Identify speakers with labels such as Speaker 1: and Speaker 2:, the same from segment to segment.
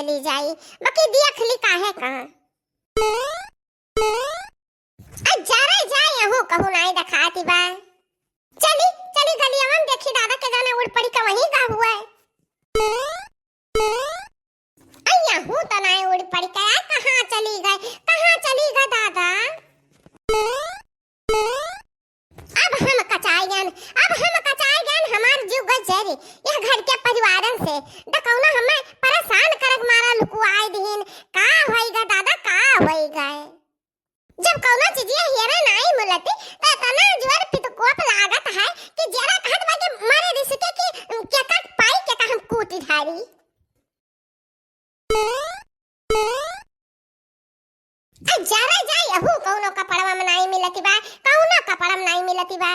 Speaker 1: चली जाई, बाकी देख ली काहे कहां जरा जाए हो कहू नहीं दिखाती बा। चली चली गलिया में देखी दादा के जाने उड़ पड़ी का वहीं का हुआ है। अय्या हूं तो नहीं उड़ पड़ी का, कहां चली गए दादा। अब हम कचाई गन हमार जीव गजरी यह घर के परिवारन से डकौना हमें परेशान करक मारा लुकुआई दीन। का होईगा दादा का होईगा, जब कौनो चीज हेरे नहीं मिलती तो तना जोर पितकोप लागत है कि जरा कहत बा के मारे रिश्ते की के काट पाई के हम कूटी धारी। जरा जाई अहू कौनो कपड़वा में नहीं मिलती बा, कौनो कपड़ा में नहीं मिलती बा।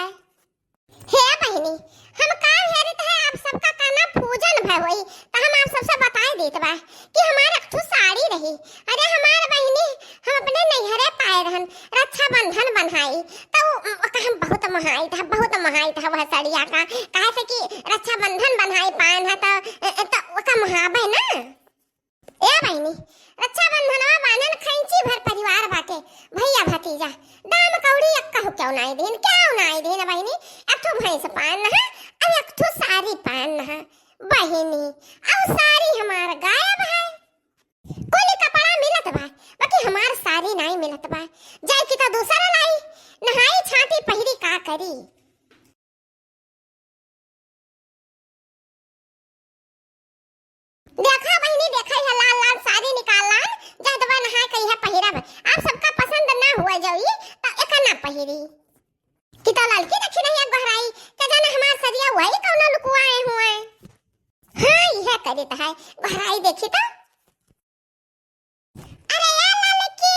Speaker 1: हे बहिनी हम का हेरित है आप सबका काना पूजन भय होई तो हम आप सबसे बताई देत बा कि हमार एक ठो साड़ी रही। अरे हमार बहिनी हम अपने नैहरे पाए रहन रक्षा बंधन बन्हाई तो हम बहुत महाई था वह साड़िया का, काहे से कि रक्षा बंधन बन्हाई पान है तो ओका महाबे ना। ए बहिनी रक्षा बंधनवा बांधन खैंची भर परिवार बाटे, भैया भतीजा दाम कौड़ी अक्का हो क्यों नहीं देन बहिनी। एक ठो भैंस पान ना और एक ठो साड़ी पान ना बहिनी, अब साड़ी हमार गायब है। कोई कपड़ा मिलत बा बाकी हमार साड़ी नहीं मिलत बा, जाय की तो दूसरा लाई नहाई छाती पहिरी का करी। देखा बहिनी देखा है लाल लाल साड़ी निकालना जदवा नहा के यह पहिरा बा। आप सबका पसंद ना हुआ जाई तो एक ना पहिरी कि तो लड़की देखी नहीं गहराई के जाने हमार सरिया वही कौनो लुकुआए हुए। हां यह करे तो है गहराई देखी तो अरे यार लड़की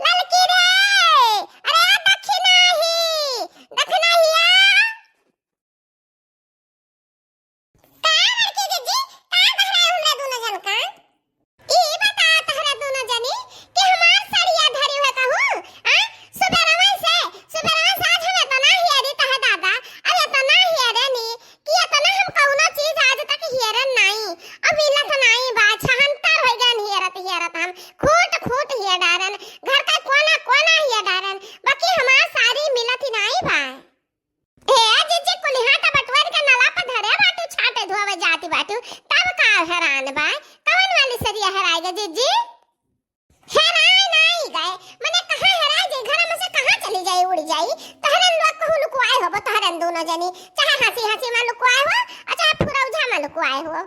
Speaker 1: रे अरे दक्षिणा ही दक्षिणा ही हैरान बा कौन वाली सरिया हराएगा जीजी। हेराई नहीं गए मने कहां हेराई जे घर में से कहां चली जाई उड़ जाई। तहरन लोग कहू लुकुआए हो तहरन दोनों जनी, चाहे हंसी में लुकुआए हो और चाहे फुरौझा में लुकुआए हो।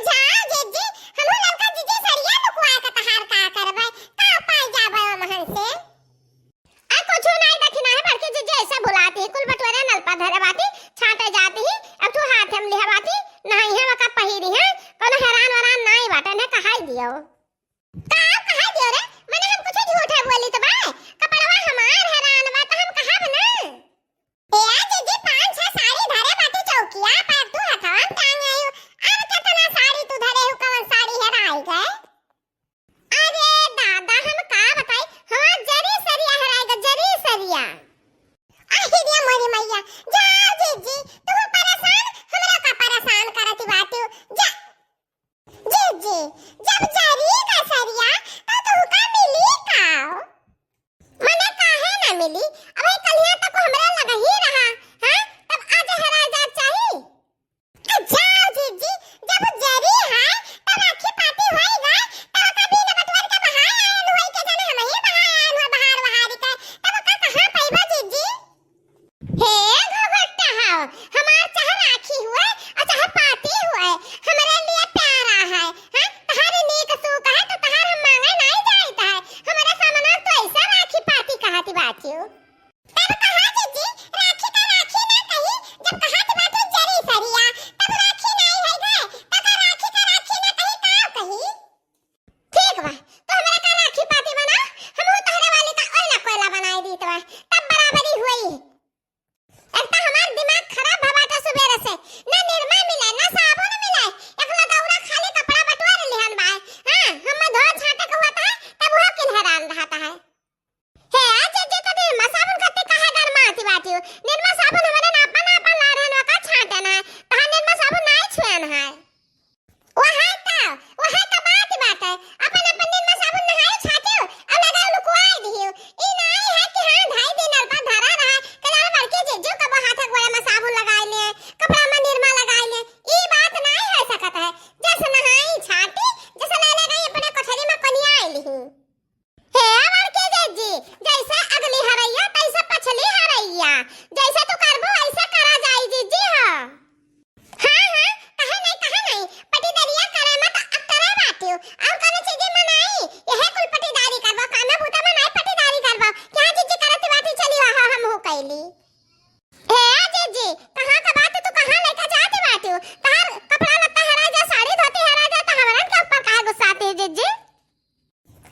Speaker 1: जाओ जीजी हमहु लड़का जीजी सरिया लुकुआए का तहार का करबै का पाई जाबे महन से। आ कुछ नहीं दखना है बड़के जीजी ऐसा बुलाती कुल बटवरे नलपा धरे बाती छाटे जाती ही अब तू हाथ हम लिया बाती नहीं है वका पहिरी है कोनो हैरान वरान नहीं बाटन है कहाई दियो का कहाई दियो रे मैंने हम कुछ झूठ है बोली तो बा कपड़वा हमार हैरान बा तो हम कहा बना ए आज जी 5-6 साड़ी धरे बाटी चौकिया पर तू हथवन टांग आयो अब कितना साड़ी तू धरे हो कौन साड़ी हैराई गए। अरे दादा हम का बताई हमार जरी सरिया हैराई जरी सरिया आही दिया मोरी मैया जाओ जीजी तू परेशान हमरा का परेशान करती बात जा जीजी जब जरी का सरिया तो तू का मिली का मने काहे ना मिली अबे कलिया तक हमरा लगा ही रहा हां तब आज हरा जा चाहिए। जाओ जीजी जब जरी है तब आखी पाती होई गई तब कभी न बटवर के बहार आयन होई के जाने हम ही बहार आयन हो बहार बहारी के तब का कहां पाइबा जीजी। हे घोघट्टा हो हमार चाहे राखी हुए और चाहे पाती हुए हमारे लिए प्यारा है हां तहारे नेक सुख है तो तहार हम मांगे नहीं जाता है हमारे सामने तो ऐसा राखी पाती कहती बातियो तब कहां जीजी राखी का राखी ना कही जब कहत बात जरी सरिया तब राखी नहीं है गए तब राखी का राखी ना कही का कही ठीक बा तो हमरा का राखी पाती बना हम तोहरे वाली का ओला कोयला बनाई दी तो तब बराबरी हुई। एक तो हमार दिमाग खराब भवाटा सुबेरे से ना निरमा मिले ना साबुन मिले एकला दौरा खाली कपड़ा बटवार लिहन बा हां हम धो छाटे को होता है तब वो किन हैरान रहता है। हे आज जे तो निरमा साबुन करते काहे गरमा आती बाती निरमा साबुन हमारे नापा ला रहन का छाटे ना तहां निरमा साबुन नहीं छुएन है वो है तो जैसे तू करबो ऐसे करा जाई जीजी। हां हां कहे नहीं पटीदारिया करे मत अकरे बाटियो और कने चीज मनाई यह कुल पटीदारी करबो काना भूता मनाई पटीदारी करबो क्या जीजी करत बाटी चली वहां हम हो कैली। ए जीजी कहां का बात तू कहां लेके जाती बाटियो तार कपड़ा लत्ता हरा जा साड़ी धोती हरा जा त हमरा के ऊपर काहे गुस्साती है जीजी।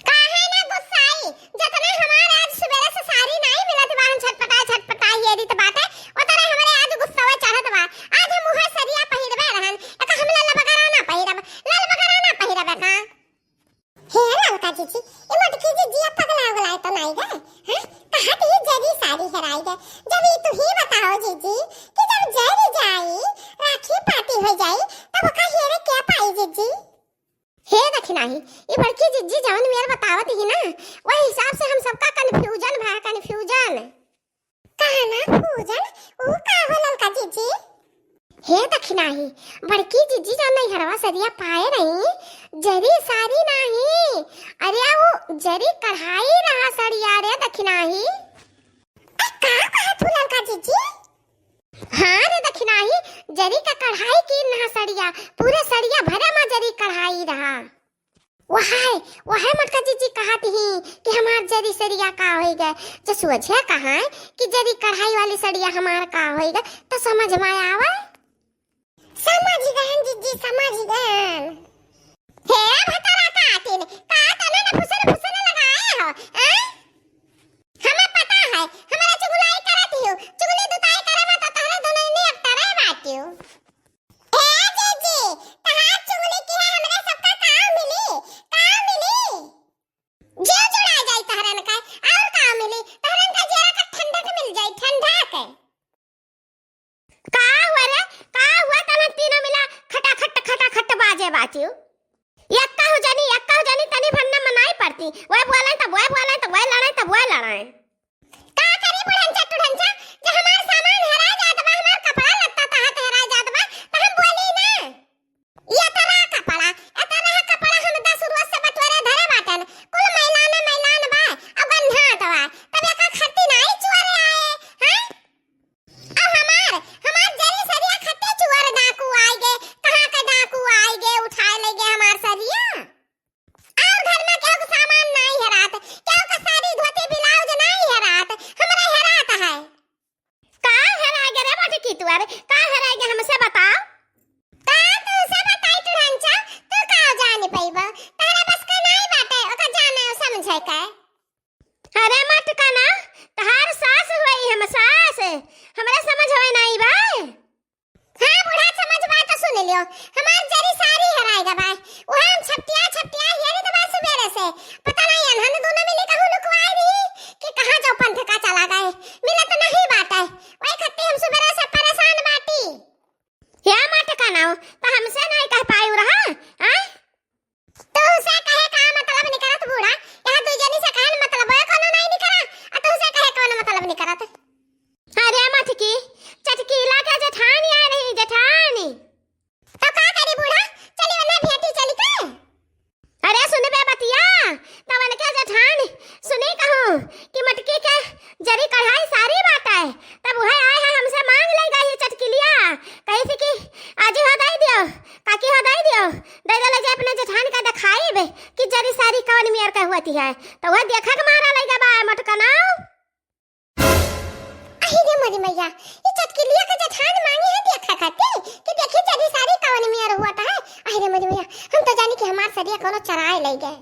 Speaker 1: काहे ना गुस्साई जतने हमारे आज सवेरे से साड़ी नहीं मिलत बाहन छटपटा ये रीत बात है उतने हमरे आज गुस्सा चढ़त बा। आज हम मुंह सरिया पहिरबे रहन एक हम लाल बगरा ना पहिरब का हे ललका जीजी ए मटकी जीजी पगला गलाय तो नहीं गए हैं कहा कि जरी साड़ी हराई गए जब ये तू ही बताओ जीजी कि जब जरी जाई राखी पार्टी हो जाई तब का हेरे क्या पाई जीजी। हे दखनाही ये बड़की जीजी जवन मेरे बतावत ही ना वही हिसाब से हम सबका कंफ्यूजन कहा ना फ्यूजन ओ का हो ललका जीजी। हे दखनाही बड़की जीजी जो नहीं हरवा सरिया पाए नहीं जरी सारी नहीं अरे वो जरी कढ़ाई रहा सरिया रे दखनाही। का कहा तू ललका जीजी। हां रे दखनाही जरी का कढ़ाई की ना सरिया पूरे सरिया भरे में जरी कढ़ाई रहा। वह मटका जीजी कहती ही कि हमार जरी सरिया का होई गए जो सोचे कहा कि जरी कढ़ाई वाली सरिया हमार का होई गए तो समझ में आवा। समझ गए जीजी समझ गए। हे भतरा का आतीन का तने ने फुसन लगाए हो हमें पता है हमारा चुगलाई करत हो चुगली दुताई करे में तो तोरे दोनों ने अटरे बाटियो। ए जीजी तहार चुगली की है हमरे सबका काम मिली जो जुड़ा जाई तहरन का और काम मिली तहरन का जरा का ठंडक मिल जाई ठंडा के का हुआ तना तीनों मिला खटा बाजे बातियो यक्का हो जानी तनी भन्ना मनाई पड़ती वह बोले तो वह लड़ाई का करी बुढ़न चट्टू ढंचा जो हमार सामान हरा जात बा हमार कपड़ा लत्ता तहत हरा जात बा त हम बोली ना ये तरह कपड़ा हम 10 रोज से बटवारे धरे बाटन कुल मैलान बा अब गंधात बा तब एका खत्ती नहीं चुरे आए हैं अब हमार जरी सरिया खत्ते चुर डाकू आए गे कहां के डाकू आए गे उठा ले गे हमार सरिया और घर में केहू सामान नहीं हरात केहू का साड़ी धोती ब्लाउज नहीं हरात हमरा हरात है। का हरा गे रे बाटी की तू अरे का हरा गे हमसे बताओ का तू से बताई तू ढंचा तू का जाने पैबा तारा बस का नहीं बाटे ओका जाने समझे का। अरे मत का ना तहार सास होई हम सास हमरा समझ होई नहीं बा। हां बुढ़ा समझ बा तो सुन लियो हमार जरी सारी हराएगा बा वो हम छपटिया हेरी तो बा सवेरे से पता नहीं अनहन दोनों मिली कहू लुकवाई नहीं कि कहां जाओ पंथ का चला गए मिला तो नहीं बाटा वही खत्ती हम सवेरे से परेशान बाटी। या मत का ना तो हमसे नहीं कह पाई रहा हैं तो उसे कहे का मतलब नहीं करत बूढ़ा यहां दो जनी से कहल मतलब है कोनो नहीं निकरा तो उसे कहे कोनो मतलब नहीं करत। अरे मत की चटकीला का जेठानी आ रही जेठानी तो का करी बूढ़ा चली वना भेटी चली का। अरे सुन बे बतिया तवन के जेठानी सुनी कहूं कि मटकी के जरी कढ़ाई सारी बात है तब वह आए है हमसे मांग ले गई चटकीलिया कही थी कि आज हो दई दियो काकी हो दई दियो दे दे ले अपने जेठानी का दिखाई बे कि जरी सारी कौन मियर का होती है तो वह देखा के मारा लेगा बा मटका नाउ। अरे मोरी मैया ये चटकीलिया का जेठान मांगी है देखा खाती कि देखी जरी सारी कौन मियर हुआ था। अरे मोरी मैया हम तो जानी कि हमार सरिया कोनो चराए ले गए।